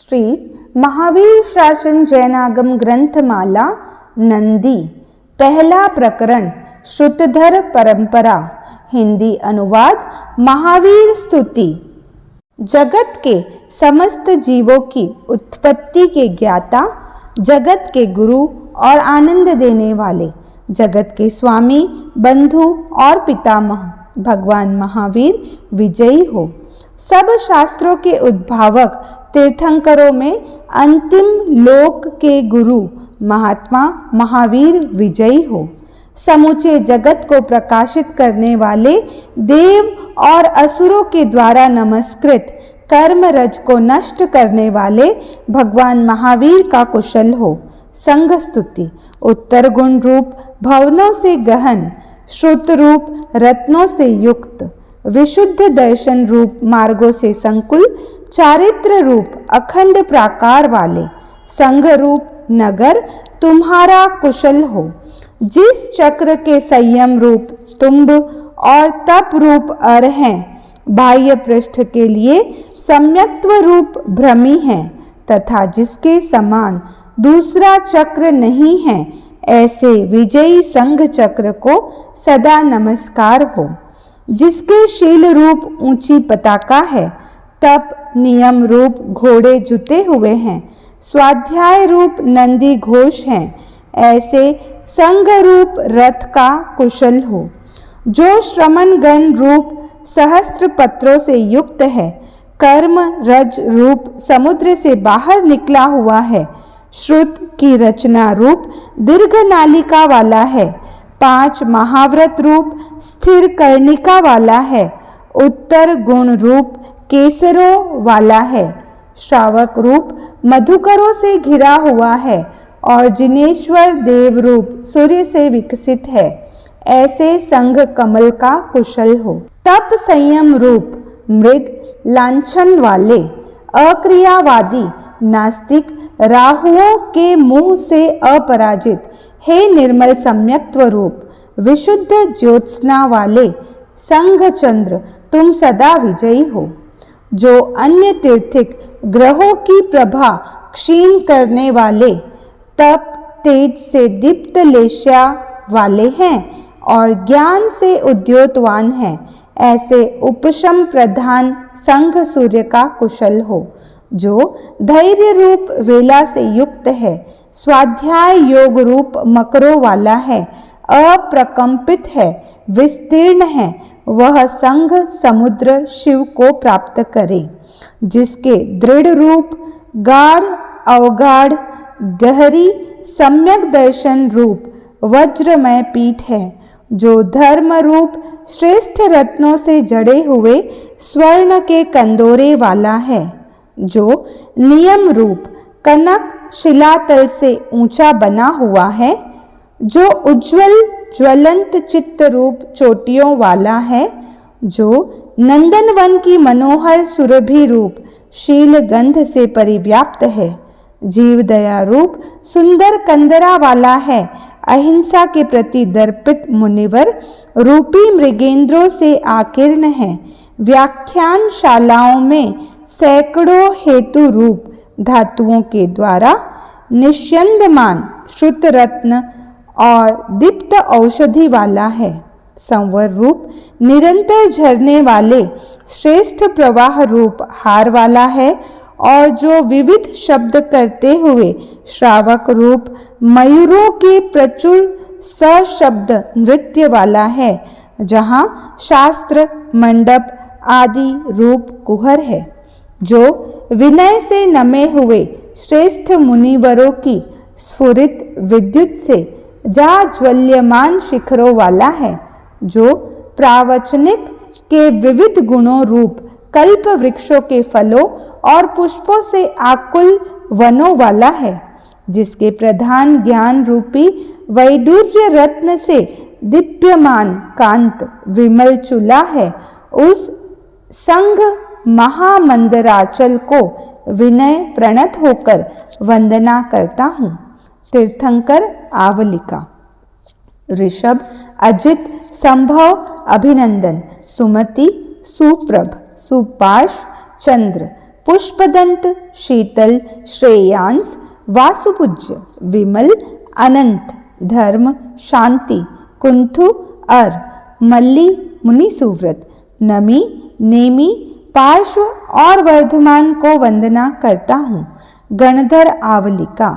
श्री महावीर शासन जैनागम ग्रंथमाला नंदी। पहला प्रकरण श्रुतधर परंपरा। हिंदी अनुवाद महावीर स्तुति। जगत के समस्त जीवों की उत्पत्ति के ज्ञाता, जगत के गुरु और आनंद देने वाले, जगत के स्वामी, बंधु और पितामह भगवान महावीर विजयी हो। सब शास्त्रों के उद्भावक तीर्थंकरों में अंतिम लोक के गुरु महात्मा महावीर विजयी हो। समूचे जगत को प्रकाशित करने वाले देव और असुरों के द्वारा नमस्कृत कर्म रज को नष्ट करने वाले भगवान महावीर का कुशल हो। संग स्तुति। उत्तर गुण रूप भवनों से गहन, श्रुत रूप रत्नों से युक्त, विशुद्ध दर्शन रूप मार्गों से संकुल, चारित्र रूप अखंड प्राकार वाले, संघ रूप नगर तुम्हारा कुशल हो। जिस चक्र के संयम रूप तुम्ब और तप रूप अर हैं, बाह्य पृष्ठ के लिए सम्यक्त्व रूप भ्रमी हैं, तथा जिसके समान दूसरा चक्र नहीं है, ऐसे विजयी संघ चक्र को सदा नमस्कार हो। जिसके शील रूप ऊंची पताका है, तप नियम रूप घोड़े जुते हुए हैं, स्वाध्याय रूप नंदी घोष हैं, ऐसे संग रूप रथ का कुशल हो। जो श्रमण गण रूप सहस्त्र पत्रों से युक्त है, कर्म रज रूप समुद्र से बाहर निकला हुआ है, श्रुत की रचना रूप दीर्घ नालिका वाला है, 5 महाव्रत रूप स्थिर कर्णिका वाला है, उत्तर गुण रूप केसरों वाला है, श्रावक रूप मधुकरों से घिरा हुआ है, और जिनेश्वर देव रूप सूर्य से विकसित है, ऐसे संघ कमल का कुशल हो। तप संयम रूप मृग लांछन वाले, अक्रियावादी नास्तिक राहुओं के मुंह से अपराजित, हे निर्मल सम्यक्त्व रूप विशुद्ध ज्योत्सना वाले संघ चंद्र, तुम सदा विजयी हो। जो अन्य तीर्थिक ग्रहों की प्रभा क्षीण करने वाले, तप तेज से दीप्त लेश्या वाले हैं और ज्ञान से उद्योतवान हैं, ऐसे उपशम प्रधान संघ सूर्य का कुशल हो। जो धैर्य रूप वेला से युक्त है, स्वाध्याय योग रूप मकरों वाला है, अप्रकंपित है, विस्तीर्ण है, वह संघ समुद्र शिव को प्राप्त करे। जिसके दृढ़ रूप गाढ़ अवगाढ़ गहरी सम्यक दर्शन रूप वज्रमय पीठ है, जो धर्म रूप श्रेष्ठ रत्नों से जड़े हुए स्वर्ण के कंदोरे वाला है, जो नियम रूप कनक शिलातल से ऊंचा बना हुआ है, जो उज्जवल ज्वलंत चित्त रूप चोटियों वाला है, जो नंदनवन की मनोहर सुरभि रूप शील गंध से परिव्याप्त है, जीव दया रूप सुंदर कंदरा वाला है, अहिंसा के प्रति दर्पित मुनिवर रूपी मृगेंद्रों से आकीर्ण है, व्याख्यान शालाओं में सैकड़ों हेतु रूप धातुओं के द्वारा निष्यंदमान श्रुत रत्न और दीप्त औषधि वाला है, संवर रूप निरंतर झरने वाले श्रेष्ठ प्रवाह रूप हार वाला है, और जो विविध शब्द करते हुए श्रावक रूप मयूरों के प्रचुर सशब्द नृत्य वाला है, जहाँ शास्त्र मंडप आदि रूप कुहर है, जो विनय से नमे हुए श्रेष्ठ मुनिवरों की स्फुरित विद्युत से जाज्वल्यमान शिखरों वाला है, जो प्रावचनिक के विविध गुणों रूप कल्प वृक्षों के फलों और पुष्पों से आकुल वनों वाला है, जिसके प्रधान ज्ञान रूपी वैडूर्य रत्न से दीप्यमान कांत विमल चूल्हा है। उस संघ महामंदराचल को विनय प्रणत होकर वंदना करता हूँ। तीर्थंकर आवलिका। ऋषभ अजित संभव अभिनंदन, सुमति सुप्रभ सुपार्श चंद्र पुष्पदंत, शीतल, श्रेयांस, वासुपूज्य, विमल, अनंत, धर्म, शांति, कुंथु, अर, मल्ली, मुनि सुव्रत, नमी, नेमी, पार्श्व और वर्धमान को वंदना करता हूँ। गणधर आवलिका,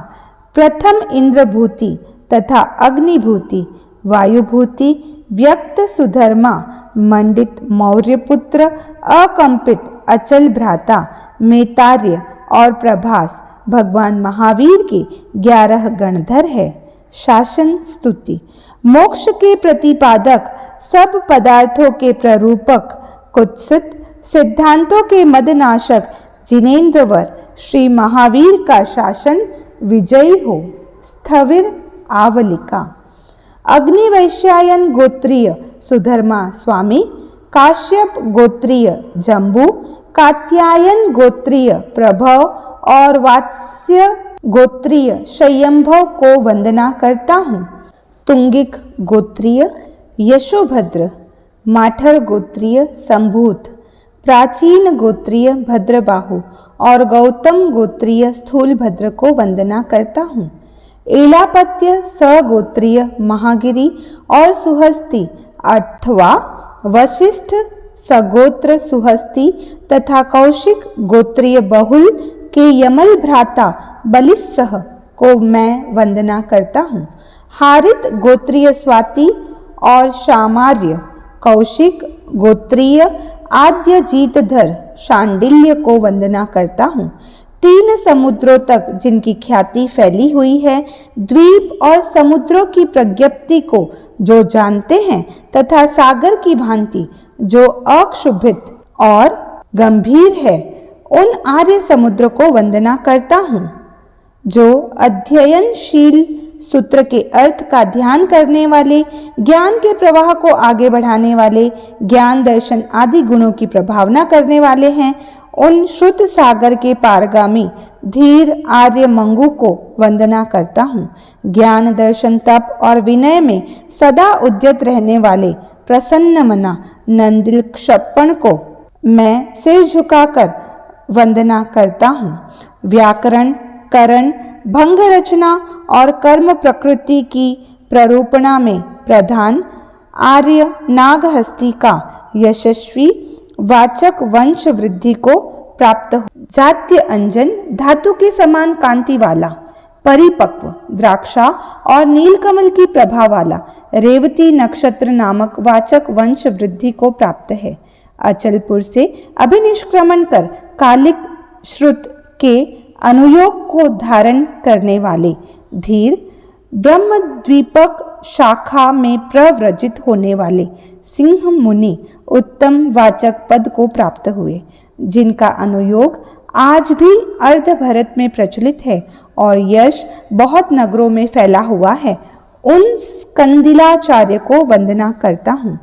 प्रथम इंद्रभूति तथा अग्निभूति, वायुभूति, व्यक्त सुधर्मा, मंडित मौर्यपुत्र, अकंपित अचल भ्राता, मेतार्य और प्रभास भगवान महावीर के 11 गणधर है। शासन स्तुति, मोक्ष के प्रतिपादक, सब पदार्थों के प्ररूपक, कुत्सित सिद्धांतों के मदनाशक, जिनेन्द्रवर श्री महावीर का शासन विजयी हो। स्थविर आवलिका, अग्निवैश्यायन गोत्रीय सुधर्मा स्वामी, काश्यप गोत्रीय जम्बू, कात्यायन गोत्रीय प्रभव और वात्स्य गोत्रीय शयंभव को वंदना करता हूँ। तुंगिक गोत्रीय यशोभद्र, माठर गोत्रीय संभूत, प्राचीन गोत्रीय भद्रबाहु और गौतम गोत्रीय स्थूलभद्र को वंदना करता हूँ। एलापत्य सगोत्रीय महागिरी और सुहस्ती अथवा वशिष्ठ सगोत्र सुहस्ती तथा कौशिक गोत्रीय बहुल के यमल भ्राता बलिस्सह को मैं वंदना करता हूँ। हारित गोत्रीय स्वाति और शामार्य, कौशिक गोत्रीय आद्य जीतधर शांडिल्य को वंदना करता हूँ। 3 समुद्रों तक जिनकी ख्याति फैली हुई है, द्वीप और समुद्रों की प्रज्ञप्ति को जो जानते हैं तथा सागर की भांति जो अक्षुभित और गंभीर है, उन आर्य समुद्र को वंदना करता हूँ। जो अध्ययनशील सूत्र के अर्थ का ध्यान करने वाले, ज्ञान के प्रवाह को आगे बढ़ाने वाले, ज्ञान दर्शन आदि गुणों की प्रभावना करने वाले हैं, उन श्रुत सागर के पारगामी धीर आर्य मंगू को वंदना करता हूँ। ज्ञान दर्शन तप और विनय में सदा उद्यत रहने वाले प्रसन्न मना नंदिल क्षपण को मैं सिर झुकाकर वंदना करता हूँ। व्याकरण, करण, भंग रचना और कर्म प्रकृति की प्ररूपणा में प्रधान आर्य नागहस्ती का यशस्वी वाचक वंश वृद्धि को प्राप्त हो। जात्य अंजन धातु के समान कांति वाला, परिपक्व द्राक्षा और नीलकमल की प्रभा वाला रेवती नक्षत्र नामक वाचक वंश वृद्धि को प्राप्त है। अचलपुर से अभिनिष्क्रमण कर कालिक श्रुत के अनुयोग को धारण करने वाले धीर ब्रह्मद्वीपक शाखा में प्रव्रजित होने वाले सिंह मुनि उत्तम वाचक पद को प्राप्त हुए, जिनका अनुयोग आज भी अर्ध भारत में प्रचलित है और यश बहुत नगरों में फैला हुआ है। उन स्कंदिलाचार्य को वंदना करता हूँ।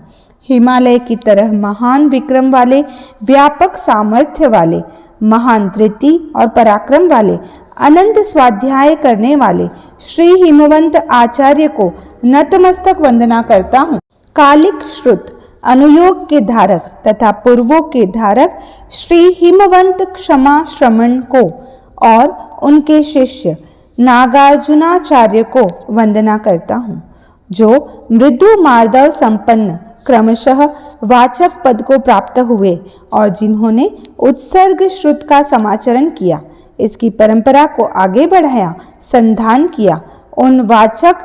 हिमालय की तरह महान विक्रम वाले, व्यापक सामर्थ्य वाले, महान धृति और पराक्रम वाले, अनंत स्वाध्याय करने वाले श्री हिमवंत आचार्य को नतमस्तक वंदना करता हूँ। कालिक श्रुत अनुयोग के धारक तथा पूर्वों के धारक श्री हिमवंत क्षमा श्रमण को और उनके शिष्य नागार्जुनाचार्य को वंदना करता हूँ, जो मृदु मार्दव संपन्न क्रमशः वाचक पद को प्राप्त हुए और जिन्होंने उत्सर्ग श्रुत का समाचरण किया, इसकी परंपरा को आगे बढ़ाया, संधान किया, उन वाचक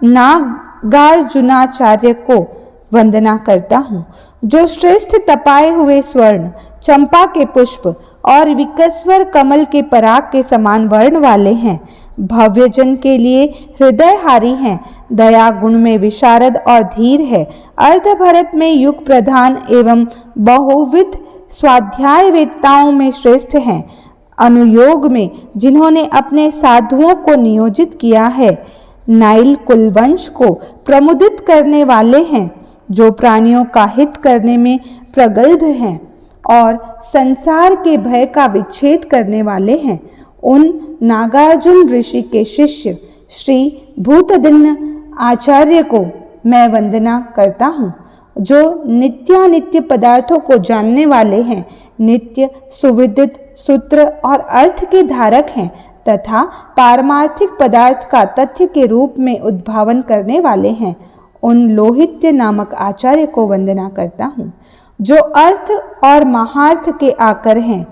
नागार्जुनाचार्य को वंदना करता हूँ, जो श्रेष्ठ तपाए हुए स्वर्ण, चंपा के पुष्प और विकस्वर कमल के पराग के समान वर्ण वाले हैं, भव्य जन के लिए हृदयहारी हैं, दया गुण में विशारद और धीर है, अर्ध भारत में युग प्रधान एवं बहुविध स्वाध्याय वेत्ताओं में श्रेष्ठ हैं, अनुयोग में जिन्होंने अपने साधुओं को नियोजित किया है, नाइल कुलवंश को प्रमुदित करने वाले हैं, जो प्राणियों का हित करने में प्रगल्भ हैं और संसार के भय का विच्छेद करने वाले हैं, उन नागार्जुन ऋषि के शिष्य श्री भूतदिन्न आचार्य को मैं वंदना करता हूँ, जो नित्यानित्य पदार्थों को जानने वाले हैं, नित्य सुविदित सूत्र और अर्थ के धारक हैं तथा पारमार्थिक पदार्थ का तथ्य के रूप में उद्भावन करने वाले हैं, उन लोहित्य नामक आचार्य को वंदना करता हूँ, जो अर्थ और महार्थ के आकर हैं,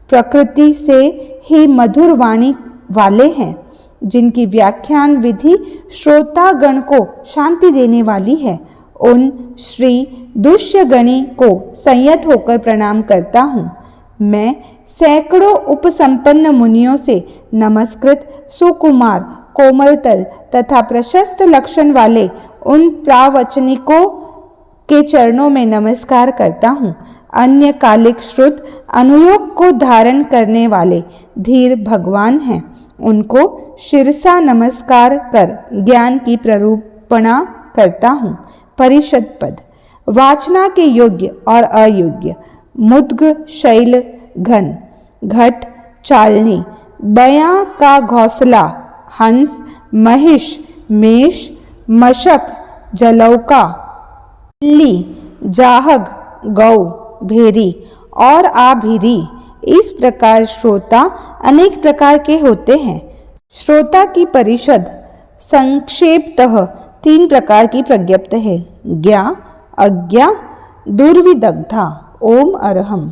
प्रकृति से ही मधुर वाणी वाले हैं, जिनकी व्याख्यान विधि श्रोतागण को शांति देने वाली है। उन श्री दुष्यगणी को संयत होकर प्रणाम करता हूँ। मैं सैकड़ों उपसंपन्न मुनियों से नमस्कृत सुकुमार कोमलतल तथा प्रशस्त लक्षण वाले उन प्रावचनिकों के चरणों में नमस्कार करता हूँ। अन्य कालिक श्रुत अनुयोग को धारण करने वाले धीर भगवान हैं, उनको शिरसा नमस्कार कर ज्ञान की प्ररूपणा करता हूँ। परिषद पद वाचना के योग्य और अयोग्य, मुद्ग शैल घन, घट चालनी, बयां का घोंसला, हंस, महिष, मेष, मशक, जलौका, बिल्ली, जाहग, गौ, भेरी और आभीरी, इस प्रकार श्रोता अनेक प्रकार के होते हैं। श्रोता की परिषद संक्षेपतः 3 प्रकार की प्रज्ञप्त है: ज्ञा, अज्ञा, दुर्विदग्धा। ओम अरहम।